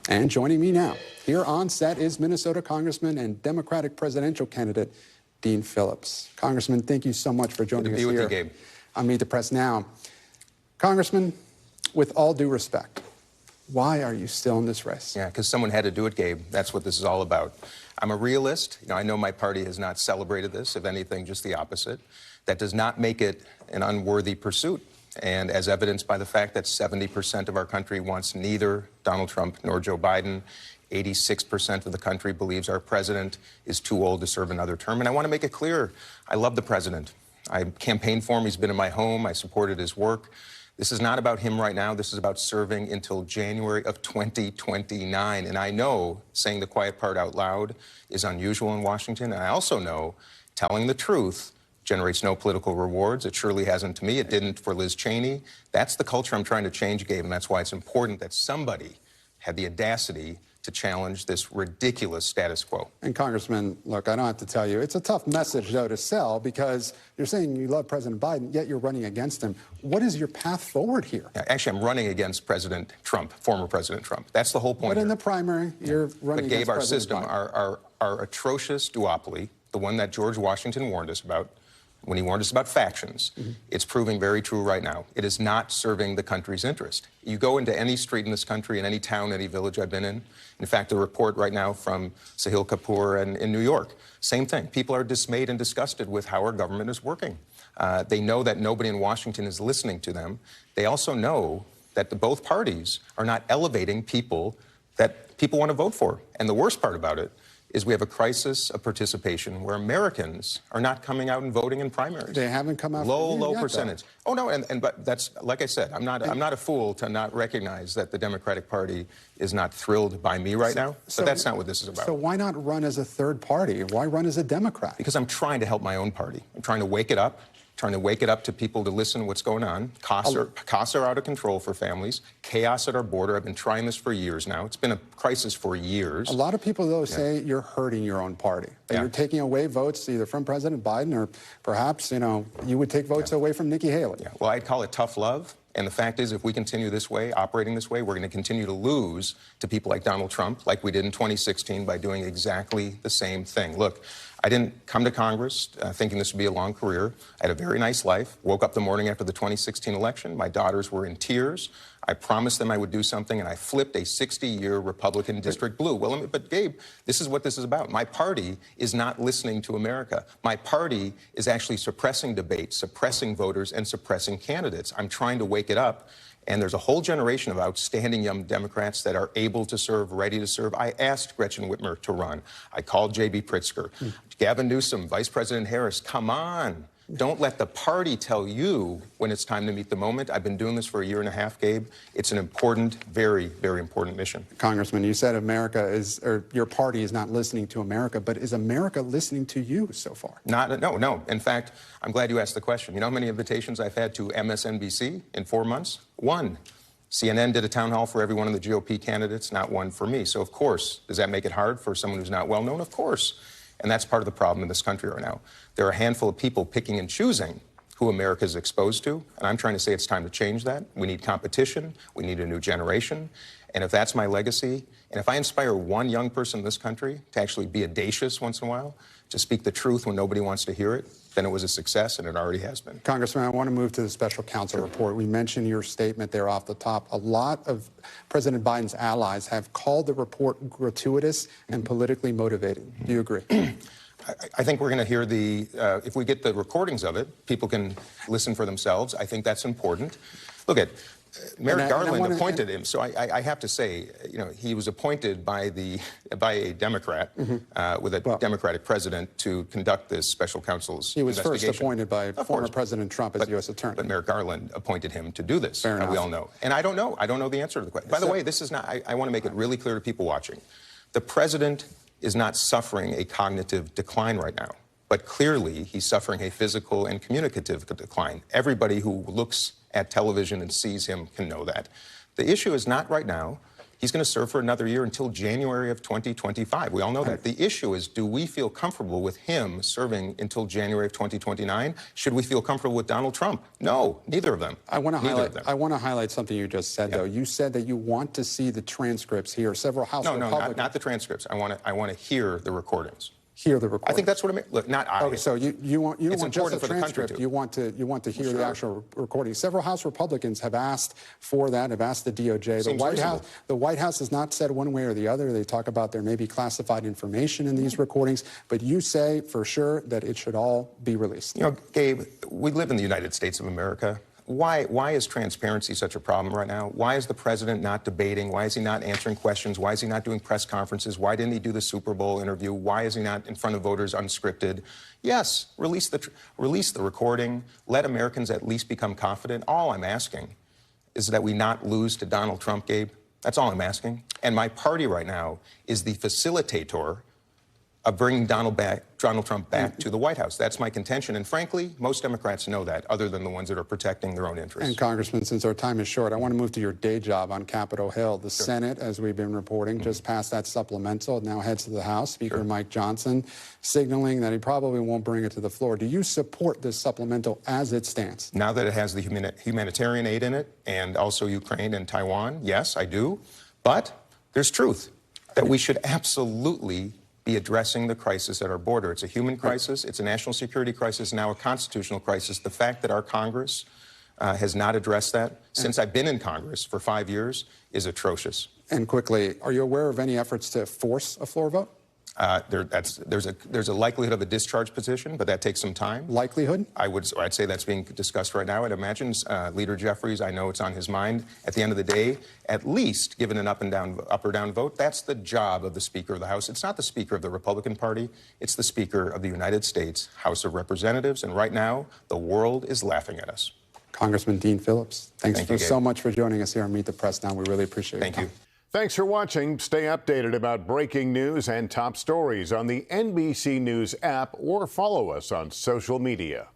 And joining me now, here on set, is Minnesota Congressman and Democratic presidential candidate Dean Phillips. Congressman, thank you so much for joining us here. Good to be with you, Gabe. On Meet the Press Now. Congressman, with all due respect, why are you still in this race? Yeah, because someone had to do it, Gabe. That's what this is all about. I'm a realist. I know my party has not celebrated this, if anything, just the opposite. That does not make it an unworthy pursuit. And as evidenced by the fact that 70% of our country wants neither Donald Trump nor Joe Biden, 86% of the country believes our president is too old to serve another term. And I want to make it clear, I love the president. I campaigned for him. He's been in my home. I supported his work. This is not about him right now. This is about serving until January of 2029. And I know saying the quiet part out loud is unusual in Washington. And I also know telling the truth generates no political rewards. It surely hasn't to me. It didn't for Liz Cheney. That's the culture I'm trying to change, Gabe, and that's why it's important that somebody had the audacity to challenge this ridiculous status quo. And Congressman, look, I don't have to tell you, it's a tough message, though, to sell, because you're saying you love President Biden, yet you're running against him. What is your path forward here? Actually, I'm running against President Trump, former President Trump. That's the whole point. But in the primary, you're running against President Biden. But, Gabe, our system, our atrocious duopoly, the one that George Washington warned us about, when he warned us about factions, it's proving very true right now. It is not serving the country's interest. You go into any street in this country, in any town, any village I've been in fact, a report right now from Sahil Kapoor in New York, same thing. People are dismayed and disgusted with how our government is working. They know that nobody in Washington is listening to them. They also know that both parties are not elevating people that people want to vote for. And the worst part about it is we have a crisis of participation where Americans are not coming out and voting in primaries. They haven't come out. Low percentage. Oh no, but that's, like I said, I'm not a fool to not recognize that the Democratic Party is not thrilled by me right now. But that's not what this is about. So why not run as a third party? Why run as a Democrat? Because I'm trying to help my own party. I'm trying to wake it up. Trying to wake it up to people to listen to what's going on. Costs are out of control for families. Chaos at our border. I've been trying this for years now. It's been a crisis for years. A lot of people, though, say you're hurting your own party. That you're taking away votes either from President Biden or perhaps, you would take votes away from Nikki Haley. Yeah. Well, I'd call it tough love. And the fact is, if we continue this way, operating this way, we're going to continue to lose to people like Donald Trump, like we did in 2016 by doing exactly the same thing. Look, I didn't come to Congress thinking this would be a long career. I had a very nice life. Woke up the morning after the 2016 election. My daughters were in tears. I promised them I would do something, and I flipped a 60-year Republican district blue. Well, but Gabe, this is what this is about. My party is not listening to America. My party is actually suppressing debate, suppressing voters, and suppressing candidates. I'm trying to wake it up. And there's a whole generation of outstanding young Democrats that are able to serve, ready to serve. I asked Gretchen Whitmer to run. I called J.B. Pritzker. Gavin Newsom, Vice President Harris, come on. Don't let the party tell you when it's time to meet the moment. I've been doing this for a year and a half, Gabe. It's an important, very, very important mission. Congressman, you said your party is not listening to America, but is America listening to you so far? No. In fact, I'm glad you asked the question. You know how many invitations I've had to MSNBC in 4 months? One. CNN did a town hall for every one of the GOP candidates, not one for me. So, of course, does that make it hard for someone who's not well known? Of course. And that's part of the problem in this country right now. There are a handful of people picking and choosing who America is exposed to, and I'm trying to say it's time to change that. We need competition. We need a new generation. And if that's my legacy, and if I inspire one young person in this country to actually be audacious once in a while, to speak the truth when nobody wants to hear it, then it was a success, and it already has been. Congressman, I want to move to the special counsel report. We mentioned your statement there off the top. A lot of President Biden's allies have called the report gratuitous and politically motivated. Do you agree? I think we're going to hear if we get the recordings of it, people can listen for themselves. I think that's important. Look at Merrick Garland appointed him. So I have to say, he was appointed by a Democrat with a Democratic president to conduct this special counsel's investigation. He was first appointed by former President Trump as U.S. Attorney. But Merrick Garland appointed him to do this. Fair enough. We all know. And I don't know. I don't know the answer to the question. By the way, this is not, I want to make it really clear to people watching. The president is not suffering a cognitive decline right now. But clearly, he's suffering a physical and communicative decline. Everybody who looks at television and sees him can know that. The issue is not right now He's going to serve for another year until January of 2025. We all know that. The issue is, do we feel comfortable with him serving until January of 2029? Should we feel comfortable with Donald Trump? No, neither of them. I want to highlight something you just said, though. You said that you want to see the transcripts here. Several House Republicans... No, not the transcripts. I want to hear the recordings. Hear the recordings. I think that's what I mean. Look, not I. Okay, so you don't want just the transcript. To. You want to hear the actual recording. Several House Republicans have asked for that. Have asked the DOJ. The White House has not said one way or the other. They talk about there may be classified information in these recordings, but you say for sure that it should all be released. You know, Gabe, we live in the United States of America. Why is transparency such a problem right now? Why is the president not debating? Why is he not answering questions? Why is he not doing press conferences? Why didn't he do the Super Bowl interview? Why is he not in front of voters unscripted? Yes, release the recording. Let Americans at least become confident. All I'm asking is that we not lose to Donald Trump, Gabe. That's all I'm asking. And my party right now is the facilitator of bringing Donald Trump back to the White House. That's my contention. And frankly, most Democrats know that, other than the ones that are protecting their own interests. And Congressman, since our time is short, I want to move to your day job on Capitol Hill. The Senate, as we've been reporting, just passed that supplemental. It now heads to the House. Speaker Mike Johnson signaling that he probably won't bring it to the floor. Do you support this supplemental as it stands? Now that it has the humanitarian aid in it, and also Ukraine and Taiwan, yes, I do. But there's truth that we should absolutely be addressing the crisis at our border. It's a human crisis, it's a national security crisis, now a constitutional crisis. The fact that our Congress has not addressed that since I've been in Congress for 5 years is atrocious. And quickly, are you aware of any efforts to force a floor vote? There's a likelihood of a discharge petition, but that takes some time. Likelihood? I'd say that's being discussed right now. I'd imagine Leader Jeffries, I know it's on his mind. At the end of the day, at least given an up or down vote, that's the job of the Speaker of the House. It's not the Speaker of the Republican Party. It's the Speaker of the United States House of Representatives. And right now, the world is laughing at us. Congressman Dean Phillips, thank you so much for joining us here on Meet the Press Now. We really appreciate it. Thank you. Thanks for watching. Stay updated about breaking news and top stories on the NBC News app or follow us on social media.